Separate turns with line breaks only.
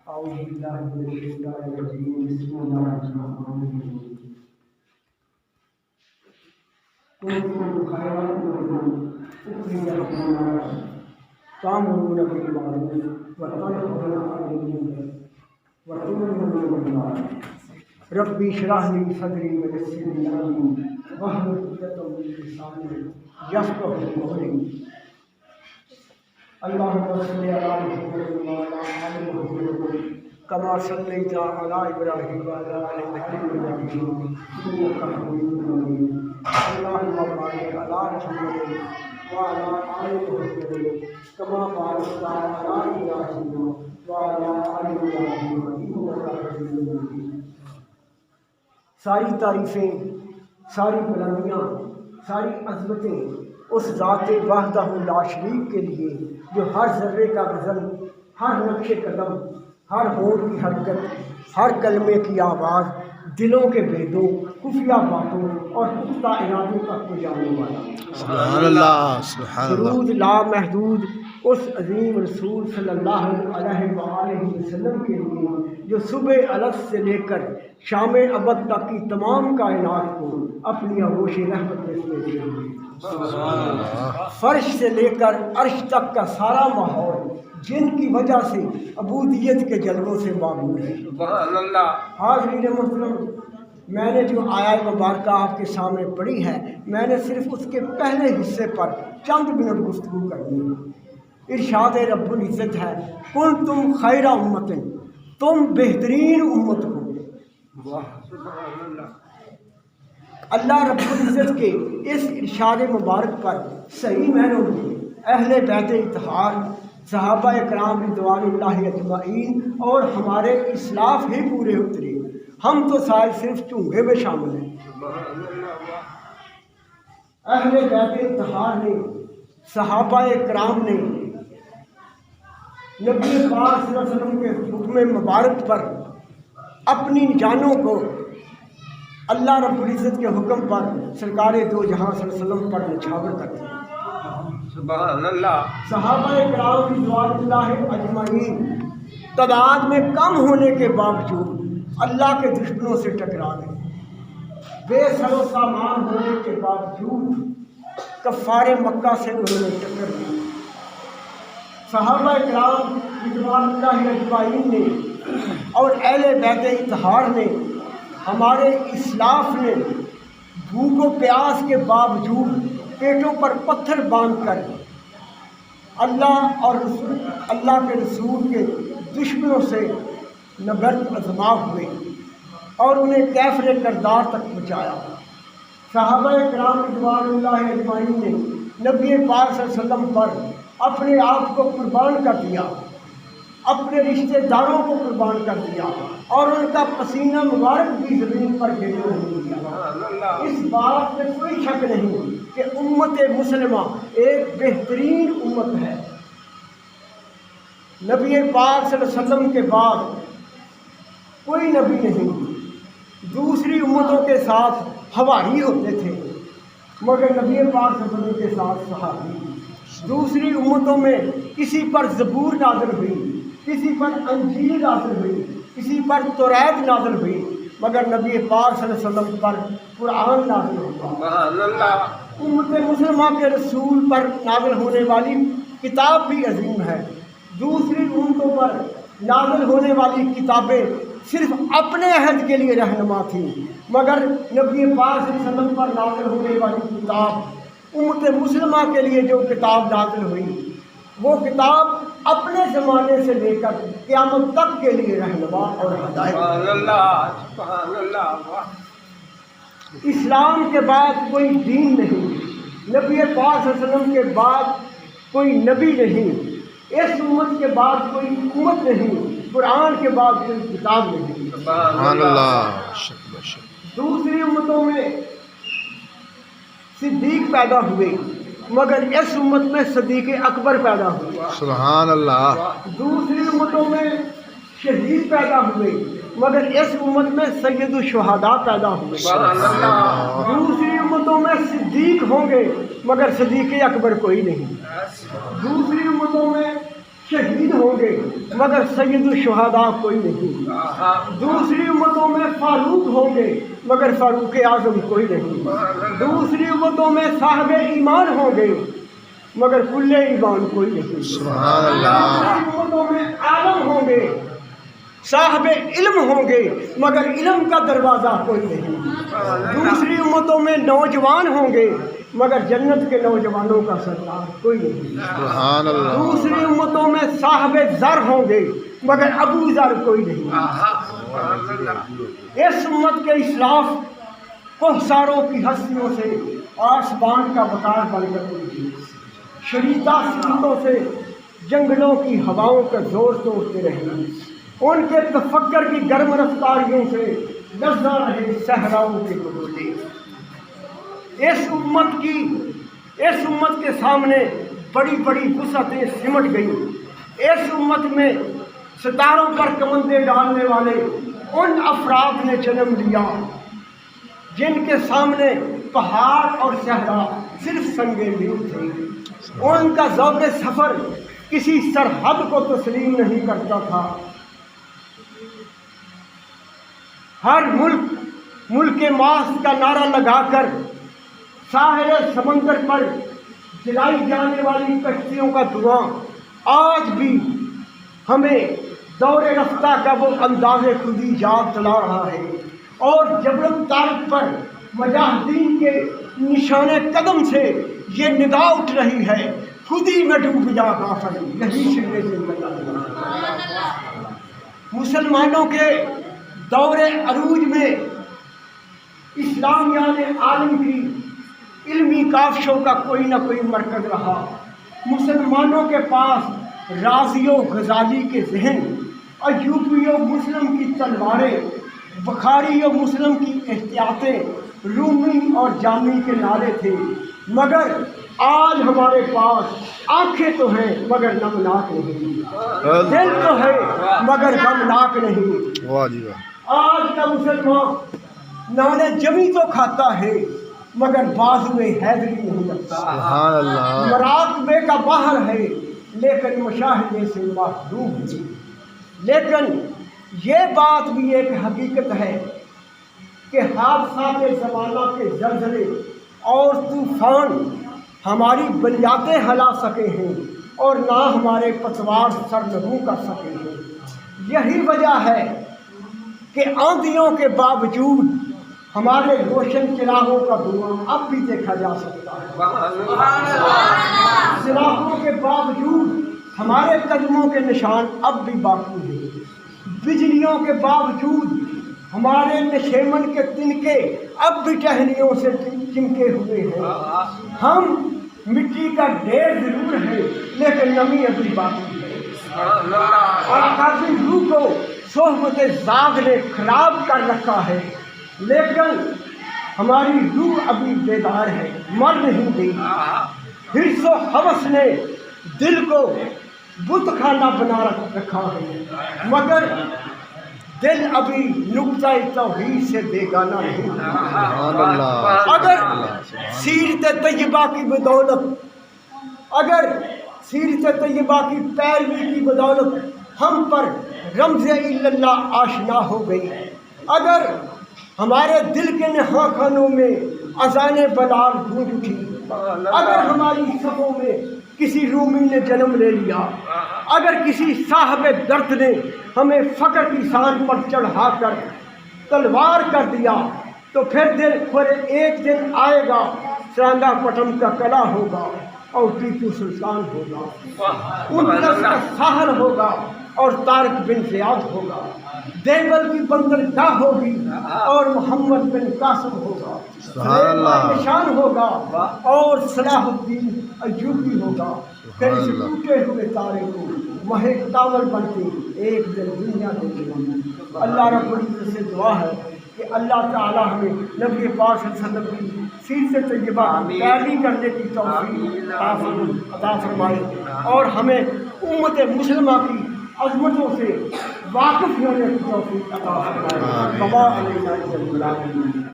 أعوذ بالله من الشيطان الرجيم بسم الله الرحمن الرحيم كنتم خير أمة أخرجت للناس تأمرون بالمعروف وتنهون عن المنكر وتؤمنون بالله ربي اشرح لي صدري ويسر لي أمري واحلل عقدة من لساني يفقهوا قولي اللهم صل على محمد وعلى آل محمد كما صليت على إبراهيم وعلى آل إبراهيم إنك حميد مجيد اللهم بارك على محمد وعلى آل محمد كما باركت على إبراهيم وعلى آل إبراهيم إنك حميد مجيد. ساری تعریفیں، ساری بلندیاں، ساری عظمتیں اس ذات وحدہ لا شریک کے لیے جو ہر ذرے کا وزن، ہر نقش قدم، ہر ہونٹ کی حرکت، ہر کلمے کی آواز دلوں کے بھیدوں، خفیہ باتوں اور پختہ ارادوں تک کو جاننے والا.
سبحان اللہ، سبحان اللہ.
درود لامحدود اس عظیم رسول صلی اللہ علیہ وآلہ وسلم کے لیے جو صبح الگ سے لے کر شام ابد تک کی تمام کائنات کو اپنی آغوش رحمت میں سمیٹے ہوئے. فرش سے لے کر عرش تک کا سارا ماحول جن کی وجہ سے عبودیت کے جلووں سے معمور ہے. حاضرین محترم، میں نے جو آیت مبارکہ آپ کے سامنے پڑھی ہے، میں نے صرف اس کے پہلے حصے پر چند منٹ گفتگو کرنی ہے. ارشاد رب العزت ہے، کنتم خیر امت، تم بہترین امت ہو. اللہ رب العزت کے اس ارشاد مبارک پر صحیح معنوں میں اہل بیت اطہار، صحابہ اکرام رضوان اللہ اجمعین اور ہمارے اسلاف ہی پورے اترے. ہم تو صرف چونگے میں شامل ہیں. اہل بیت اطہار نے، صحابہ اکرام نے نبی پاک صلی اللہ علیہ وسلم کے حکم مبارک پر اپنی جانوں کو اللہ رب العزت کے حکم پر سرکار دو جہاں صلی اللہ علیہ وسلم پر نچھاور کر دیا.
سبحان اللہ.
صحابہ کرام رضوان اللہ اجمعین تعداد میں کم ہونے کے باوجود اللہ کے دشمنوں سے ٹکرا گئے. بے سر و سامان ہونے کے باوجود کفار مکہ سے انہوں نے ٹکر دی. صحابہ کرام رضوان اللہ اجمعین نے اور اہل بیت اطہار نے، ہمارے اسلاف نے بھوک و پیاس کے باوجود پیٹوں پر پتھر باندھ کر اللہ اور اللہ کے رسول کے دشمنوں سے نبرد آزما ہوئے اور انہیں کیفر کردار تک پہنچایا. صحابہ کرام رضوان اللہ اجمعین نے نبی پاک صلی اللہ علیہ وسلم پر اپنے آپ کو قربان کر دیا، اپنے رشتہ داروں کو قربان کر دیا اور ان کا پسینہ مبارک بھی زمین پر گرنے نہیں دیا. اس بات میں کوئی شک نہیں کہ امت مسلمہ ایک بہترین امت ہے. نبی پاک صلی اللہ علیہ وسلم کے بعد کوئی نبی نہیں. دوسری امتوں کے ساتھ حواری ہوتے تھے مگر نبی پاک صلی اللہ علیہ وسلم کے ساتھ صحابی. دوسری امتوں میں کسی پر زبور نازل ہوئی، کسی پر انجیل نازل ہوئی، کسی پر توریت نازل ہوئی، مگر نبی پاک صلی اللہ علیہ وسلم پر قرآن نازل ہوتا. امت مسلمہ کے رسول پر نازل ہونے والی کتاب بھی عظیم ہے. دوسری امتوں پر نازل ہونے والی کتابیں صرف اپنے عہد کے لیے رہنما تھیں، مگر نبی پاک صلی اللہ علیہ وسلم پر نازل ہونے والی کتاب، امت مسلمہ کے لیے جو کتاب نازل ہوئی، وہ کتاب اپنے زمانے سے لے کر قیامت تک کے لیے رہنما اور ہدایت. اسلام کے بعد کوئی دین نہیں، نبی پاک صلی اللہ علیہ وسلم کے بعد کوئی نبی نہیں، اس امت کے بعد کوئی امت نہیں، قرآن کے بعد کوئی کتاب نہیں.
سبحان اللہ.
دوسری امتوں میں صدیق پیدا ہوئے مگر اس امت میں صدیق اکبر پیدا ہوئے.
سبحان اللہ.
دوسری امتوں میں شہید پیدا ہوئے مگر اس امت میں سید الشہداء پیدا ہوئے. دوسری امتوں میں صدیق ہوں گے مگر صدیق اکبر کوئی نہیں. دوسری امتوں میں شہید ہوں گے مگر سید الشہداء کوئی نہیں، دوسری امتوں میں فاروق ہوں گے مگر فاروق اعظم کوئی نہیں، دوسری امتوں میں صاحب ایمان ہوں گے مگر کل ایمان کوئی نہیں،
سبحان اللہ،
دوسری امتوں میں عالم ہوں گے، صاحب علم ہوں گے مگر علم کا دروازہ کوئی نہیں، دوسری امتوں میں نوجوان ہوں گے مگر جنت کے نوجوانوں کا سردار کوئی نہیں،
سبحان اللہ،
دوسری امتوں میں صاحب زر ہوں گے مگر ابو ذر کوئی نہیں، اس امت کے اسلاف کوہساروں کی ہستیوں سے آسمان کا وقار بن کر اٹھی، شریدہ سمتوں سے جنگلوں کی ہواؤں کا زور توڑتے رہے، ان کے تفکر کی گرم رفتاریوں سے لرزا رہے صحراؤں کے گلولے، اس امت کے سامنے بڑی بڑی وسعتیں سمٹ گئیں، اس امت میں ستاروں پر کمندیں ڈالنے والے ان افراد نے جنم لیا جن کے سامنے پہاڑ اور صحرا صرف سنگ میل تھے، ان کا ذوق سفر کسی سرحد کو تسلیم نہیں کرتا تھا، ہر ملک ماس کا نعرہ لگا کر ساحل سمندر پر جلائی جانے والی کشتیوں کا دھواں آج بھی ہمیں دور رفتہ کا وہ انداز خودی یاد دلا رہا ہے، اور جبل الطارق پر مجاہدین کے نشان قدم سے یہ ندا اٹھ رہی ہے، خودی میں ڈوب جا کافر نہیں چھڑنے سے مسلمانوں کے دور عروج میں اسلامیان عالم کی علمی کاوشوں کا کوئی نہ کوئی مرکز رہا، مسلمانوں کے پاس رازی و غزالی کے ذہن، ایوبی و مسلم کی تلواریں، بخاری و مسلم کی احتیاطیں، رومی اور جامی کے نعرے تھے، مگر آج ہمارے پاس آنکھیں تو ہیں مگر نمناک نہیں، دل تو ہے مگر غمناک نہیں،
واہ جی واہ،
آج کا مسلمان نانے جمی تو کھاتا ہے مگر بازوئے حیدری نہیں رکھتا،
سبحان اللہ،
مراقبے کا باہر ہے لیکن مشاہدے سے محروم ہے، لیکن یہ بات بھی ایک حقیقت ہے کہ حادثات زمانہ کے زلزلے اور طوفان ہماری بنیادیں ہلا سکے ہیں اور نہ ہمارے پتوار سرنگوں کر سکے ہیں، یہی وجہ ہے کہ آندھیوں کے باوجود ہمارے روشن چراغوں کا دھواں اب بھی دیکھا جا سکتا ہے، چراغوں کے باوجود ہمارے قدموں کے نشان اب بھی باقی ہیں، بجلیوں کے باوجود ہمارے نشیمن کے تنکے اب بھی ٹہنیوں سے چمکے ہوئے ہیں، ہم مٹی کا ڈھیر ضرور ہے لیکن نمی ابھی باقی ہے، اور قاضی روح کو صحبت زاغ نے خراب کر رکھا ہے، لیکن ہماری روح ابھی بیدار ہے، مر نہیں گئی، حرص و ہوس نے دل کو بت خانہ بنا رکھا ہے، مگر دل ابھی نقطہ توحید سے بیگانہ نہیں،
سبحان اللہ،
اگر سیرت طیبہ کی بدولت، اگر سیرت طیبہ کی پیروی کی بدولت ہم پر رمز اللہ آشنا ہو گئی، اگر ہمارے دل کے نہاں خانوں میں اذان بلال گونج اٹھی، اگر ہماری صفوں میں کسی رومی نے جنم لے لیا، اگر کسی صاحب درد نے ہمیں فقر کی سان پر چڑھا کر تلوار کر دیا، تو پھر ایک دن آئے گا سرانگا پٹم کا قلعہ ہوگا اور ٹیپو سلطان ہوگا، انتظ کا ساحل ہوگا اور طارق بن زیاد ہوگا، دیوبند کی بندرگاہ ہوگی اور محمد بن قاسم ہوگا،
سبحان اللہ،
نشان ہوگا اور صلاح الدین ایوبی ہوگا، پھر اس ٹوٹے ہوئے تارے کو مہک تاول بن کے ایک دن دنیا دیکھنا۔ اللہ رب العزت سے دعا ہے کہ اللہ تعالی ہمیں نبی پاک صلی اللہ علیہ وسلم کی سیرت طیبہ پیروی کرنے کی توفیق عطا فرمائے اور ہمیں امت مسلمہ کی عظمتوں سے واقف ہونے کی توفیق عطا فرمائے۔